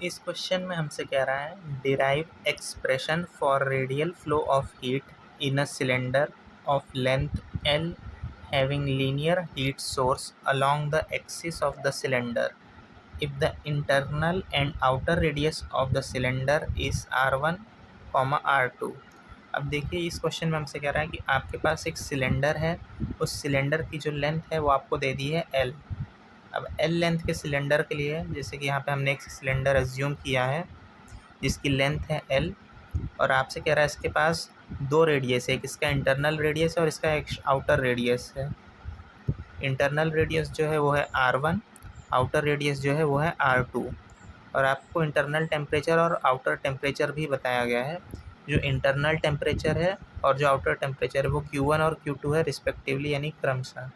इस क्वेश्चन में हमसे कह रहा है derive expression for radial flow of heat in a cylinder of length L having linear heat source along the axis of the cylinder if the internal and outer radius of the cylinder is r1, r2। अब देखिए इस question में हमसे कह रहा है कि आपके पास एक सिलेंडर है, उस सिलेंडर की जो लेंथ है वो आपको दे दी है L। अब L लेंथ के सिलेंडर के लिए जैसे कि यहाँ पे हमने एक सिलेंडर एज्यूम किया है जिसकी लेंथ है L, और आपसे कह रहा है इसके पास दो रेडियस है, एक इसका इंटरनल रेडियस है और इसका एक आउटर रेडियस है। इंटरनल रेडियस जो है वो है r1, आउटर रेडियस जो है वो है r2। और आपको इंटरनल टेम्परेचर और आउटर टेम्परेचर भी बताया गया है। जो इंटरनल टेम्परेचर है और जो आउटर टेम्परेचर है वो Q1 और Q2 है रिस्पेक्टिवली, यानी क्रमशः।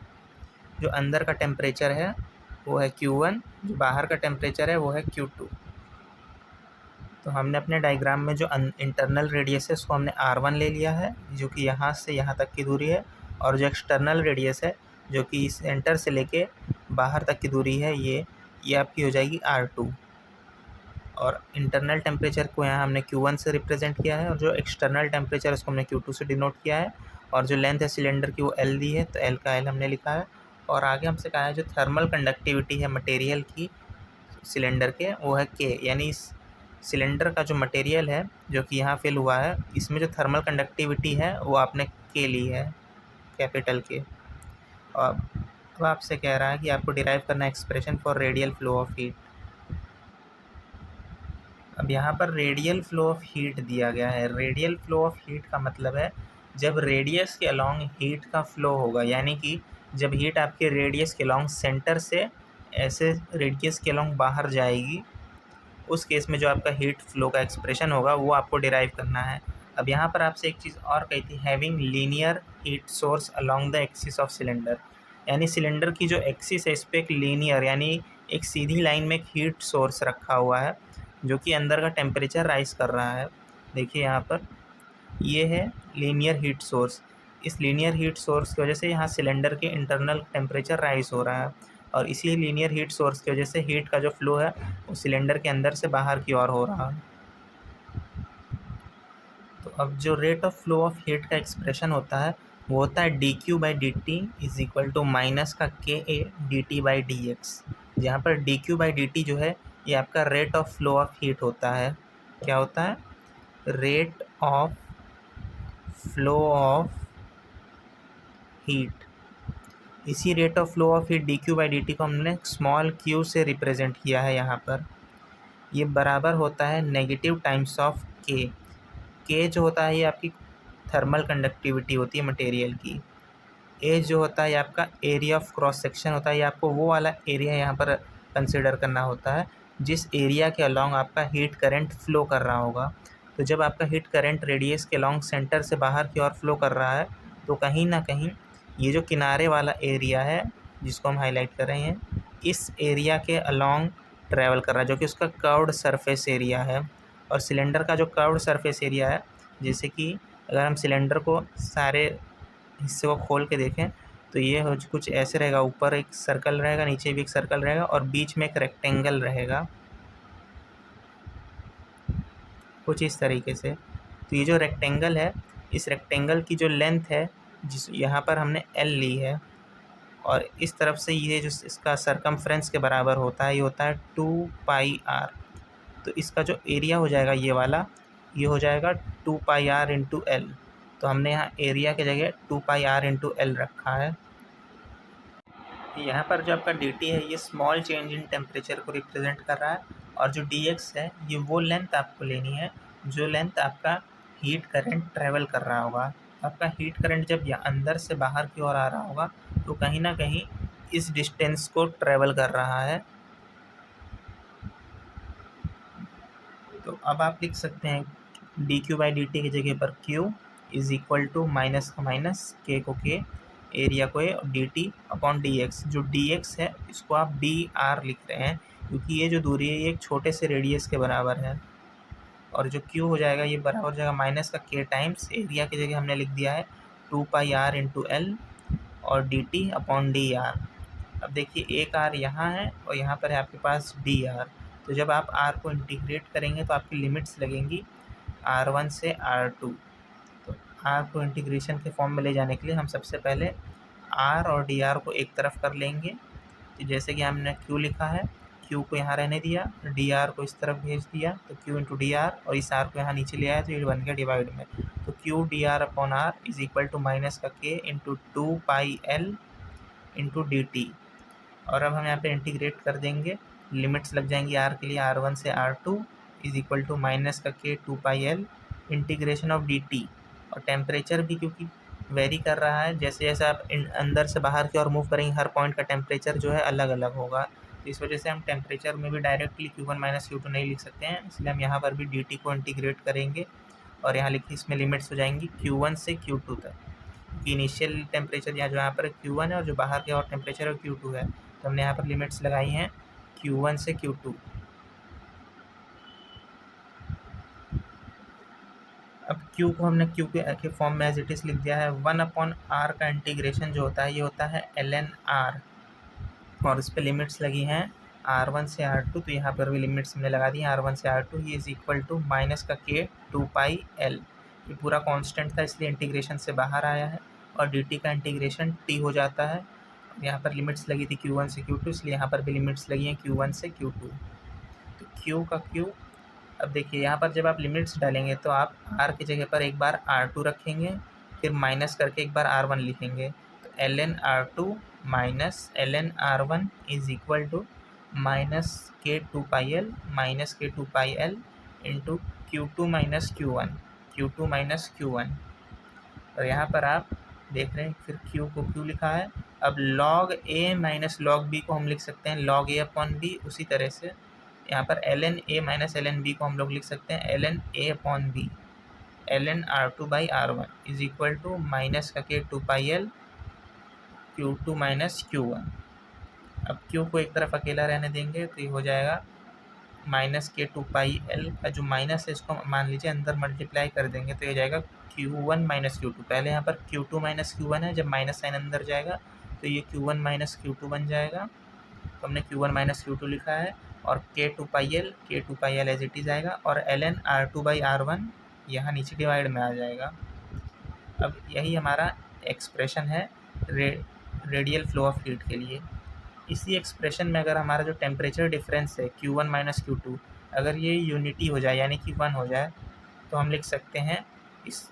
जो अंदर का टेम्परेचर है वो है Q1, जो बाहर का टेम्परेचर है वो है Q2। तो हमने अपने डायग्राम में जो इंटरनल रेडियस है उसको हमने r1 ले लिया है, जो कि यहाँ से यहाँ तक की दूरी है, और जो एक्सटर्नल रेडियस है जो कि इस सेंटर से लेके बाहर तक की दूरी है ये आपकी हो जाएगी r2। और इंटरनल टेम्परेचर को यहाँ हमने Q1 से रिप्रेजेंट किया है और जो एक्सटर्नल टेम्परेचर उसको हमने Q2 से डिनोट किया है। और जो लेंथ है सिलेंडर की वो L दी है, तो L का L हमने लिखा है। और आगे हमसे कहा है जो थर्मल कंडक्टिविटी है मटेरियल की सिलेंडर के वो है K, यानी इस सिलेंडर का जो मटेरियल है जो कि यहाँ फिल हुआ है इसमें जो थर्मल कंडक्टिविटी है वो आपने K ली है, कैपिटल K। और अब आपसे कह रहा है कि आपको डिराइव करना expression for radial flow of heat. अब यहाँ पर रेडियल फ्लो ऑफ हीट दिया गया है। रेडियल फ्लो ऑफ हीट का मतलब है जब रेडियस के अलॉन्ग हीट का फ्लो होगा, यानी कि जब हीट आपके रेडियस के अलॉन्ग सेंटर से ऐसे रेडियस के अलॉन्ग बाहर जाएगी, उस केस में जो आपका हीट फ्लो का एक्सप्रेशन होगा वो आपको डिराइव करना है। अब यहाँ पर आपसे एक चीज़ और कही थी, having linear heat source along the axis of cylinder, यानी सिलेंडर की जो एक्सिस है इस पर एक लीनियर यानी एक सीधी लाइन में एक हीट सोर्स रखा हुआ है जो कि अंदर का टेम्परेचर राइज कर रहा है। देखिए यहाँ पर ये है लीनियर हीट सोर्स। इस लीनियर हीट सोर्स की वजह से यहाँ सिलेंडर के इंटरनल टेम्परेचर राइज हो रहा है, और इसी लीनियर हीट सोर्स की वजह से हीट का जो फ्लो है वो सिलेंडर के अंदर से बाहर की ओर हो रहा है। तो अब जो rate of flow of heat का एक्सप्रेशन होता है वो होता है dQ/dt is equal to minus का KA dt/dx, जहाँ पर dQ/dt जो है ये आपका rate of flow of heat होता है। क्या होता है? Rate of flow of heat. इसी rate of flow of heat dQ/dt को हमने स्मॉल q से रिप्रेजेंट किया है यहाँ पर। ये बराबर होता है negative times of K। K जो होता है ये आपकी थर्मल कंडक्टिविटी होती है मटेरियल की। A जो होता है ये आपका एरिया ऑफ क्रॉस सेक्शन होता है, ये आपको वो वाला एरिया यहाँ पर कंसिडर करना होता है जिस एरिया के अलॉन्ग आपका हीट करंट फ्लो कर रहा होगा। तो जब आपका हीट करंट रेडियस के अलॉन्ग सेंटर से बाहर की ओर फ्लो कर रहा है तो कहीं ना कहीं ये जो किनारे वाला एरिया है जिसको हम हाईलाइट कर रहे हैं, इस एरिया के अलॉन्ग ट्रैवल कर रहा है जो कि उसका कर्व्ड सरफेस एरिया है। और सिलेंडर का जो कर्व्ड सरफेस एरिया है, जैसे कि अगर हम सिलेंडर को सारे हिस्से को खोल के देखें तो ये हो कुछ ऐसे रहेगा, ऊपर एक सर्कल रहेगा, नीचे भी एक सर्कल रहेगा और बीच में एक रेक्टेंगल रहेगा, कुछ इस तरीके से। तो ये जो रेक्टेंगल है इस रेक्टेंगल की जो लेंथ है जिस यहाँ पर हमने L ली है, और इस तरफ से ये जो इसका सरकमफ्रेंस के बराबर होता है ये होता है 2πr। तो इसका जो एरिया हो जाएगा ये वाला, ये हो जाएगा 2πr इंटू L। तो हमने यहाँ एरिया की जगह 2πr इंटू L रखा है। यहाँ पर जो आपका dt है ये स्मॉल चेंज इन टेम्परेचर को रिप्रेजेंट कर रहा है, और जो dx है ये वो लेंथ आपको लेनी है जो लेंथ आपका हीट करंट ट्रैवल कर रहा होगा। आपका हीट करंट जब यहाँ अंदर से बाहर की ओर आ रहा होगा तो कहीं ना कहीं इस डिस्टेंस को ट्रैवल कर रहा है। तो अब आप लिख सकते हैं dQ/dt की जगह पर Q is equal to minus का माइनस K को K, एरिया को ए, dt/dx। जो dx है इसको आप dr लिख रहे हैं क्योंकि ये जो दूरी है ये एक छोटे से रेडियस के बराबर है। और जो q हो जाएगा ये बराबर हो जाएगा माइनस का k टाइम्स एरिया की जगह हमने लिख दिया है 2πr इंटू L और dt/dr। अब देखिए एक r यहाँ है और यहाँ पर है आपके पास dr, तो जब आप R को इंटीग्रेट करेंगे तो आपकी लिमिट्स लगेंगी R1 से R2। तो R को इंटीग्रेशन के फॉर्म में ले जाने के लिए हम सबसे पहले R और dr को एक तरफ कर लेंगे। तो जैसे कि हमने Q लिखा है, Q को यहाँ रहने दिया, dr को इस तरफ भेज दिया, तो Q इंटू डी आर, और इस R को यहाँ नीचे ले आया तो ये बन गया डिवाइड में। तो Q dr upon R is equal to minus का K into 2πL into dt। और अब हम यहाँ पे इंटीग्रेट कर देंगे, लिमिट्स लग जाएंगी R के लिए R1 से R2 is equal to minus का K 2πL integration of dt। और टेम्परेचर भी क्योंकि वेरी कर रहा है, जैसे जैसे आप अंदर से बाहर की ओर मूव करेंगे हर पॉइंट का टेम्परेचर जो है अलग अलग होगा। तो इस वजह से हम टेम्परेचर में भी डायरेक्टली Q1 माइनस Q2 नहीं लिख सकते हैं, इसलिए हम यहाँ पर भी dt को इंटीग्रेट करेंगे और यहाँ लिखिए इसमें लिमिट्स हो जाएंगी Q1 से Q2 तक। क्योंकि इनिशियल टेम्परेचर यहाँ पर Q1 है और जो बाहर के और टेम्परेचर है Q2 है, तो हमने यहाँ पर लिमिट्स लगाई हैं Q1 से Q2। अब Q को हमने Q के फॉर्म में एज इट इज़ लिख दिया है। 1/R का इंटीग्रेशन जो होता है ये होता है ln R, और इस पर लिमिट्स लगी हैं R1 से R2। तो यहाँ पर भी लिमिट्स हमने लगा दी हैं R1 से R2, ये इज इक्वल टू माइनस का K 2πL। ये पूरा कांस्टेंट था इसलिए इंटीग्रेशन से बाहर आया है, और dt का इंटीग्रेशन t हो जाता है। यहाँ पर लिमिट्स लगी थी Q1 से Q2, इसलिए यहाँ पर भी लिमिट्स लगी हैं Q1 से Q2। तो Q का Q, अब देखिए यहाँ पर जब आप लिमिट्स डालेंगे तो आप R की जगह पर एक बार R2 रखेंगे, फिर माइनस करके एक बार R1 लिखेंगे। तो ln R2 minus ln R1 is equal to minus K 2πL into Q2 minus Q1। और यहाँ पर आप देख रहे हैं फिर Q को Q लिखा है। अब log A minus log B को हम लिख सकते हैं log A अपॉन B। उसी तरह से यहाँ पर ln A minus ln B को हम लोग लिख सकते हैं ln A upon B ln R2 by R1 is equal to minus का K 2πL Q2 minus Q1। अब Q को एक तरफ अकेला रहने देंगे तो ये हो जाएगा माइनस K 2πL का जो माइनस है इसको मान लीजिए अंदर मल्टीप्लाई कर देंगे तो ये जाएगा Q1 माइनस Q2। पहले यहाँ पर Q2 माइनस Q1 है, जब माइनस साइन अंदर जाएगा तो ये Q1 माइनस Q2 बन जाएगा। तो हमने Q1 माइनस Q2 लिखा है, और K 2πL as it is आएगा, और ln R2 बाई R1 यहाँ नीचे डिवाइड में आ जाएगा। अब यही हमारा एक्सप्रेशन है रेडियल फ्लो ऑफ हीट के लिए। इसी एक्सप्रेशन में अगर हमारा जो टेम्परेचर डिफरेंस है Q1 माइनस Q2 अगर ये यूनिटी हो जाए यानी कि 1 हो जाए तो हम लिख सकते हैं, इस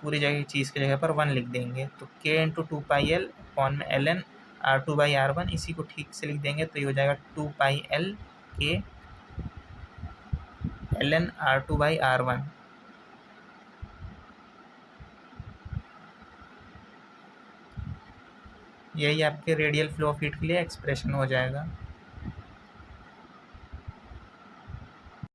पूरी जगह चीज़ की जगह पर 1 लिख देंगे। तो K इंटू 2πL अपॉन में ln R2 बाई R1, इसी को ठीक से लिख देंगे तो ये हो जाएगा 2πL K ln R2 by R1। यही आपके रेडियल फ्लो ऑफ हीट के लिए एक्सप्रेशन हो जाएगा।